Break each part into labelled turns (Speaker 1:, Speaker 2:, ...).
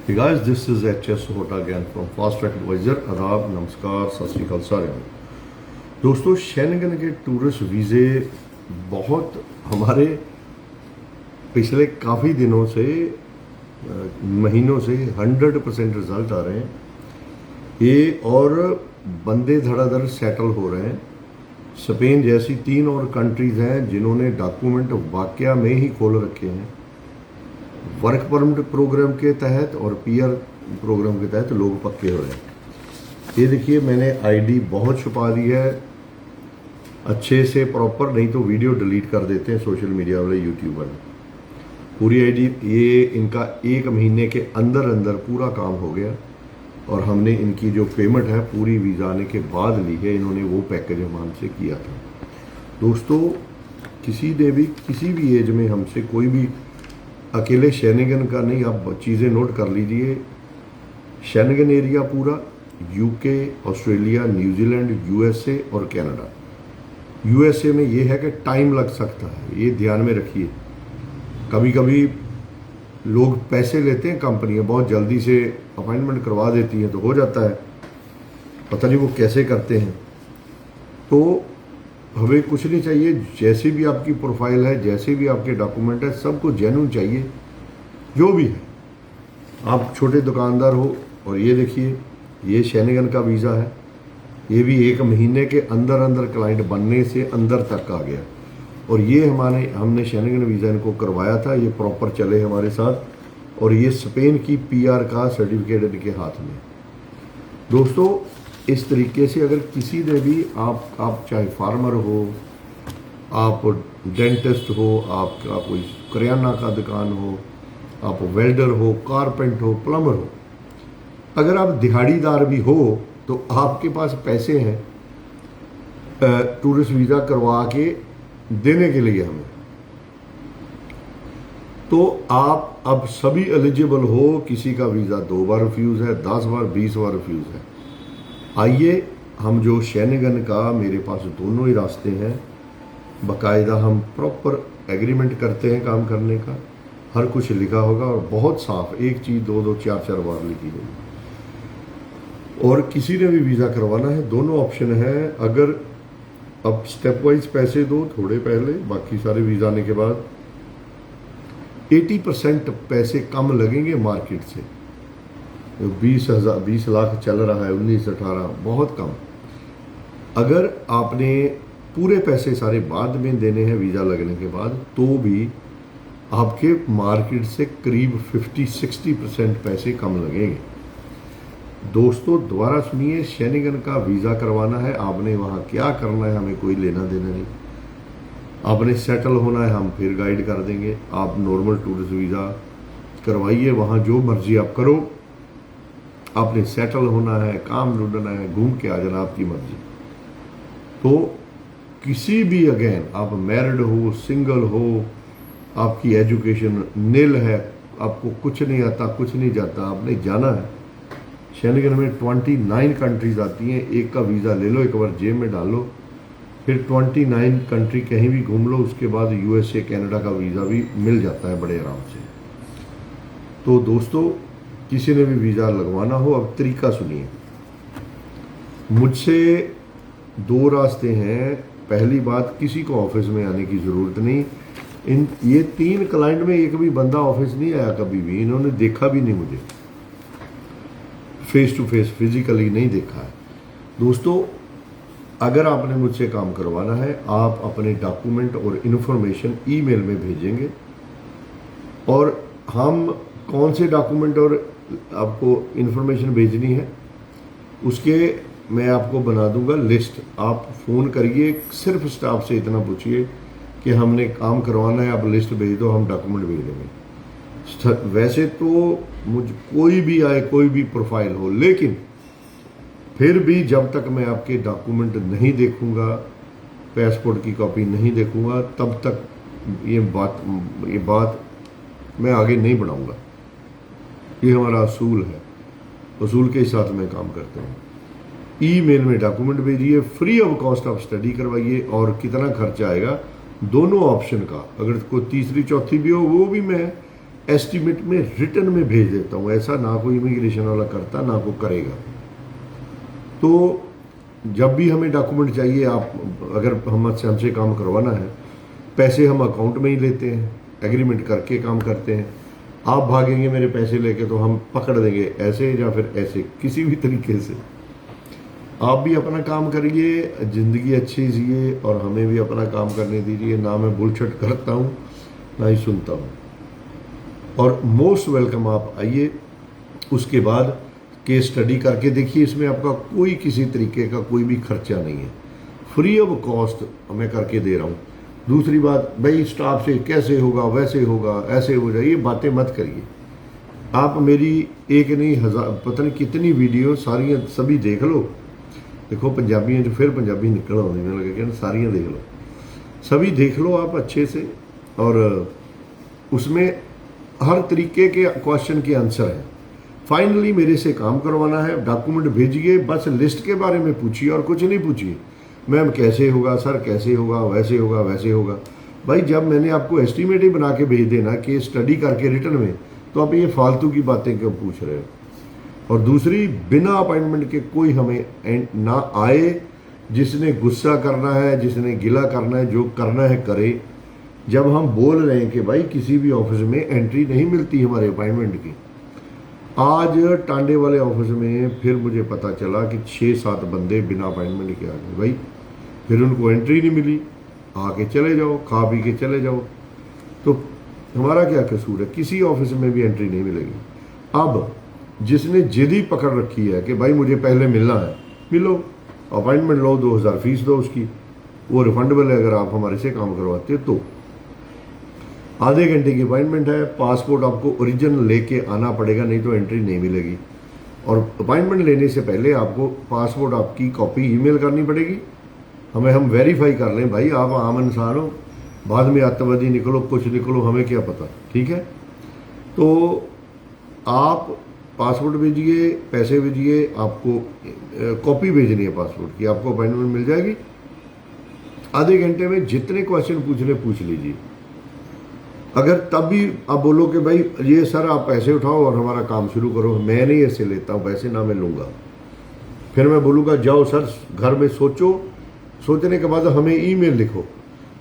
Speaker 1: Hey guys, this is HS Sahota again from Fast Track Advisor। आदाब, नमस्कार, सत श्री अकाल सारे दोस्तों। शेनगन के टूरिस्ट वीज़े बहुत हमारे पिछले काफ़ी दिनों से महीनों से 100% रिजल्ट आ रहे हैं ये, और बंदे धड़ाधड़ सेटल हो रहे हैं। स्पेन जैसी 3 और कंट्रीज़ हैं जिन्होंने डॉक्यूमेंट वाकया में ही खोल रखे हैं। वर्क परमिट प्रोग्राम के तहत और पीआर प्रोग्राम के तहत लोग पक्के हो रहे हैं। ये देखिए, मैंने आईडी बहुत छुपा दी है अच्छे से प्रॉपर, नहीं तो वीडियो डिलीट कर देते हैं सोशल मीडिया वाले, यूट्यूब वाले। पूरी आईडी, ये इनका 1 महीने के अंदर अंदर पूरा काम हो गया और हमने इनकी जो पेमेंट है पूरी वीज़ा आने के बाद ली है। इन्होंने वो पैकेज हमसे किया था। दोस्तों, किसी ने भी किसी भी एज में हमसे कोई भी अकेले शेनगन का नहीं, आप चीज़ें नोट कर लीजिए। शेनगन एरिया पूरा, यूके, ऑस्ट्रेलिया, न्यूजीलैंड, यूएसए और कनाडा। यूएसए में ये है कि टाइम लग सकता है, ये ध्यान में रखिए। कभी कभी लोग पैसे लेते हैं, कंपनियां बहुत जल्दी से अपॉइंटमेंट करवा देती हैं तो हो जाता है, पता नहीं वो कैसे करते हैं। तो हमें कुछ नहीं चाहिए, जैसे भी आपकी प्रोफाइल है, जैसे भी आपके डॉक्यूमेंट है, सबको जेन्युइन चाहिए जो भी है। आप छोटे दुकानदार हो, और ये देखिए, ये शेनगन का वीज़ा है। ये भी 1 महीने के अंदर अंदर क्लाइंट बनने से अंदर तक आ गया। और ये हमने शेनगन वीज़ा इनको करवाया था, ये प्रॉपर चले हमारे साथ। और ये स्पेन की पीआर का सर्टिफिकेट इनके हाथ में। दोस्तों, इस तरीके से अगर किसी ने भी आप चाहे फार्मर हो, आप डेंटिस्ट हो, आपका कोई करियाना का दुकान हो, आप वेल्डर हो, कारपेंटर हो, प्लम्बर हो, अगर आप दिहाड़ीदार भी हो तो आपके पास पैसे हैं टूरिस्ट वीज़ा करवा के देने के लिए हमें, तो आप अब सभी एलिजिबल हो। किसी का वीज़ा 2 बार रिफ्यूज़ है, 10 बार, 20 बार रिफ्यूज़ है। आइए, हम जो शेनगन का, मेरे पास दोनों ही रास्ते हैं। बाकायदा हम प्रॉपर एग्रीमेंट करते हैं काम करने का, हर कुछ लिखा होगा और बहुत साफ, एक चीज़ 2-2, 4-4 बार लिखी होगी। और किसी ने भी वीज़ा करवाना है, दोनों ऑप्शन है। अगर अब स्टेप वाइज पैसे दो थोड़े पहले, बाकी सारे वीज़ा आने के बाद 80% पैसे कम लगेंगे मार्केट से। 20 लाख चल रहा है, 19-18, बहुत कम। अगर आपने पूरे पैसे सारे बाद में देने हैं वीज़ा लगने के बाद, तो भी आपके मार्केट से करीब 50-60% पैसे कम लगेंगे। दोस्तों, दोबारा सुनिए, शेनगन का वीज़ा करवाना है, आपने वहाँ क्या करना है हमें कोई लेना देना नहीं। आपने सेटल होना है, हम फिर गाइड कर देंगे। आप नॉर्मल टूरिस्ट वीज़ा करवाइए, वहाँ जो मर्जी आप करो। आपने सेटल होना है, काम ढूंढना है, घूम के आ जाना, आपकी मर्जी। तो किसी भी, अगेन, आप मैरिड हो, सिंगल हो, आपकी एजुकेशन नील है, आपको कुछ नहीं आता, कुछ नहीं जाता, आपने जाना है। शेनगन में 29 कंट्रीज आती हैं। एक का वीज़ा ले लो, एक बार जेब में डालो, फिर 29 कंट्री कहीं भी घूम लो। उसके बाद यूएसए, कनाडा का वीज़ा भी मिल जाता है बड़े आराम से। तो दोस्तों, किसी ने भी वीज़ा लगवाना हो, अब तरीका सुनिए। मुझसे 2 रास्ते हैं। पहली बात, किसी को ऑफिस में आने की ज़रूरत नहीं। ये 3 क्लाइंट में एक भी बंदा ऑफिस नहीं आया कभी भी, इन्होंने देखा भी नहीं मुझे, फेस टू फेस फिजिकली नहीं देखा है। दोस्तों, अगर आपने मुझसे काम करवाना है, आप अपने डॉक्यूमेंट और इन्फॉर्मेशन ईमेल में भेजेंगे, और हम कौन से डॉक्यूमेंट और आपको इन्फॉर्मेशन भेजनी है उसके मैं आपको बना दूंगा लिस्ट। आप फ़ोन करिए, सिर्फ स्टाफ से इतना पूछिए कि हमने काम करवाना है, आप लिस्ट भेज दो, हम डॉक्यूमेंट भेज देंगे। वैसे तो मुझ कोई भी आए, कोई भी प्रोफाइल हो, लेकिन फिर भी जब तक मैं आपके डॉक्यूमेंट नहीं देखूंगा, पासपोर्ट की कॉपी नहीं देखूंगा, तब तक ये बात मैं आगे नहीं बढ़ाऊंगा। ये हमारा असूल है, असूल के साथ मैं काम करता हूँ। ईमेल में डॉक्यूमेंट भेजिए, फ्री ऑफ कॉस्ट आप स्टडी करवाइए, और कितना खर्चा आएगा दोनों ऑप्शन का, अगर कोई तीसरी चौथी भी हो वो भी मैं एस्टीमेट में रिटर्न में भेज देता हूँ। ऐसा ना कोई इमिग्रेशन वाला करता, ना कोई करेगा। तो जब भी हमें डॉक्यूमेंट चाहिए, आप अगर हमसे काम करवाना है, पैसे हम अकाउंट में ही लेते हैं, एग्रीमेंट करके काम करते हैं। आप भागेंगे मेरे पैसे लेके तो हम पकड़ देंगे, ऐसे या फिर ऐसे, किसी भी तरीके से। आप भी अपना काम करिए, ज़िंदगी अच्छी जिए और हमें भी अपना काम करने दीजिए। ना मैं बुलशट करता हूँ, ना ही सुनता हूँ। और मोस्ट वेलकम, आप आइए। उसके बाद केस स्टडी करके देखिए, इसमें आपका कोई किसी तरीके का कोई भी खर्चा नहीं है, फ्री ऑफ कॉस्ट मैं करके दे रहा हूँ। दूसरी बात, भाई स्टाफ से कैसे होगा, वैसे होगा, ऐसे हो जाए, ये बातें मत करिए। आप मेरी एक नहीं हज़ार पता नहीं कितनी वीडियो सारियाँ सभी देख लो। देखो पंजाबियों जो फिर पंजाबी निकल आने में लगे कि सारियाँ देख लो, सभी देख लो आप अच्छे से। और उसमें हर तरीके के क्वेश्चन के आंसर हैं। फाइनली मेरे से काम करवाना है, डॉक्यूमेंट भेजिए, बस लिस्ट के बारे में पूछिए और कुछ नहीं पूछिए। मैम कैसे होगा, सर कैसे होगा, वैसे होगा, वैसे होगा। भाई जब मैंने आपको एस्टीमेट ही बना के भेज देना कि स्टडी करके रिटर्न में, तो आप ये फालतू की बातें क्यों पूछ रहे हो। और दूसरी, बिना अपॉइंटमेंट के कोई हमें ना आए। जिसने गुस्सा करना है, जिसने गिला करना है, जो करना है करे। जब हम बोल रहे हैं कि भाई किसी भी ऑफिस में एंट्री नहीं मिलती हमारे अपॉइंटमेंट की, आज टांडे वाले ऑफिस में फिर मुझे पता चला कि 6-7 बंदे बिना अपॉइंटमेंट के आ गए। भाई फिर उनको एंट्री नहीं मिली, आके चले जाओ, खा पी के चले जाओ। तो हमारा क्या कसूर है, किसी ऑफिस में भी एंट्री नहीं मिलेगी। अब जिसने जिद ही पकड़ रखी है कि भाई मुझे पहले मिलना है, मिलो, अपॉइंटमेंट लो, 2000 फीस दो उसकी, वो रिफंडेबल है अगर आप हमारे से काम करवाते हो तो। आधे घंटे की अपॉइंटमेंट है, पासपोर्ट आपको ओरिजिनल लेके आना पड़ेगा, नहीं तो एंट्री नहीं मिलेगी। और अपॉइंटमेंट लेने से पहले आपको पासपोर्ट आपकी कॉपी ईमेल करनी पड़ेगी, हम वेरीफाई कर लें भाई आप आम इंसान हो। बाद में आतंकवादी निकलो, कुछ निकलो, हमें क्या पता। ठीक है, तो आप पासपोर्ट भेजिए, पैसे भेजिए, आपको कॉपी भेजनी है पासपोर्ट की, आपको अपॉइंटमेंट मिल जाएगी। आधे घंटे में जितने क्वेश्चन पूछने पूछ लीजिए। अगर तब भी आप बोलो कि भाई ये सर आप पैसे उठाओ और हमारा काम शुरू करो, मैं नहीं ऐसे लेता हूँ पैसे, ना मैं लूँगा। फिर मैं बोलूँगा जाओ सर घर में सोचो, सोचने के बाद हमें ईमेल लिखो।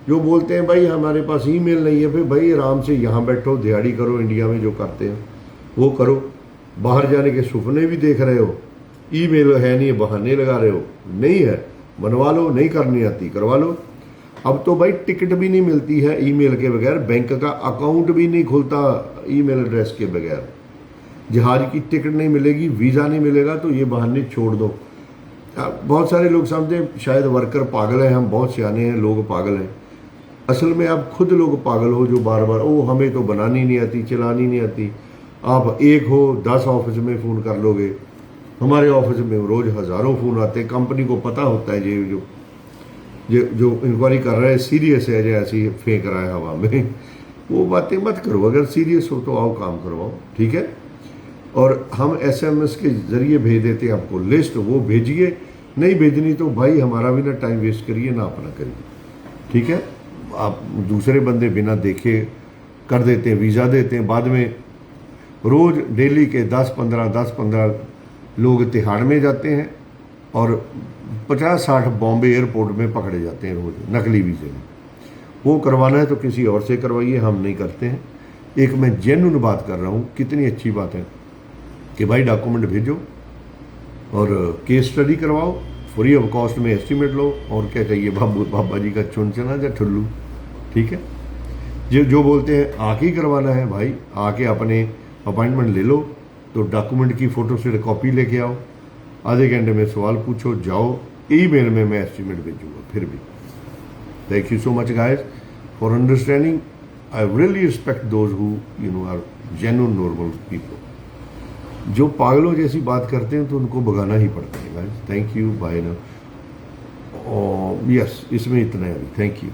Speaker 1: जो बोलते हैं भाई हमारे पास ईमेल नहीं है, फिर भाई आराम से यहाँ बैठो, दिहाड़ी करो, इंडिया में जो करते हैं वो करो। बाहर जाने के सपने भी देख रहे हो, ईमेल है नहीं, बहाने लगा रहे हो, नहीं है बनवा लो, नहीं करनी आती करवा लो। अब तो भाई टिकट भी नहीं मिलती है ईमेल के बगैर, बैंक का अकाउंट भी नहीं खुलता ईमेल एड्रेस के बगैर। जहाज की टिकट नहीं मिलेगी, वीज़ा नहीं मिलेगा, तो ये बहाने छोड़ दो। बहुत सारे लोग समझते हैं शायद वर्कर पागल हैं, हम बहुत सियाने हैं, लोग पागल हैं। असल में आप खुद लोग पागल हो जो बार बार ओ हमें तो बनानी नहीं आती, चलानी नहीं आती। आप एक हो 10 ऑफिस में फ़ोन कर लोगे, हमारे ऑफिस में रोज़ हज़ारों फ़ोन आते हैं। कंपनी को पता होता है ये जो इंक्वायरी कर रहा है सीरियस है, या ऐसी फेंक रहा है हवा में, वो बातें मत करो। अगर सीरियस हो तो आओ काम करवाओ, ठीक है। और हम SMS के ज़रिए भेज देते हैं आपको लिस्ट, वो भेजिए। नहीं भेजनी तो भाई हमारा भी ना टाइम वेस्ट करिए, ना अपना करिए, ठीक है। आप दूसरे बंदे बिना देखे कर देते हैं, वीज़ा देते हैं, बाद में रोज़ डेली के 10-15 लोग तिहाड़ में जाते हैं और 50-60 बॉम्बे एयरपोर्ट में पकड़े जाते हैं रोज़ नकली वीज़े में। वो करवाना है तो किसी और से करवाइए, हम नहीं करते हैं। एक मैं जेन्युइन बात कर रहा हूँ, कितनी अच्छी बात है कि भाई डॉक्यूमेंट भेजो और केस स्टडी करवाओ, फ्री ऑफ कॉस्ट में एस्टीमेट लो, और क्या चाहिए बाबा जी का चुन चना या ठुल्लू, ठीक है। जो बोलते हैं आके ही करवाना है, भाई आके अपने अपॉइंटमेंट ले लो, तो डॉक्यूमेंट की फ़ोटो से कॉपी लेके आओ, आधे घंटे में सवाल पूछो, जाओ, ईमेल में मैं एस्टीमेट भेजूँगा। फिर भी thank you so much guys for understanding. I really respect those who are genuine normal people. जो पागलों जैसी बात करते हैं तो उनको भगाना ही पड़ता है गाइस। थैंक यू, बाय ना। यस, इसमें इतना है अभी, थैंक यू।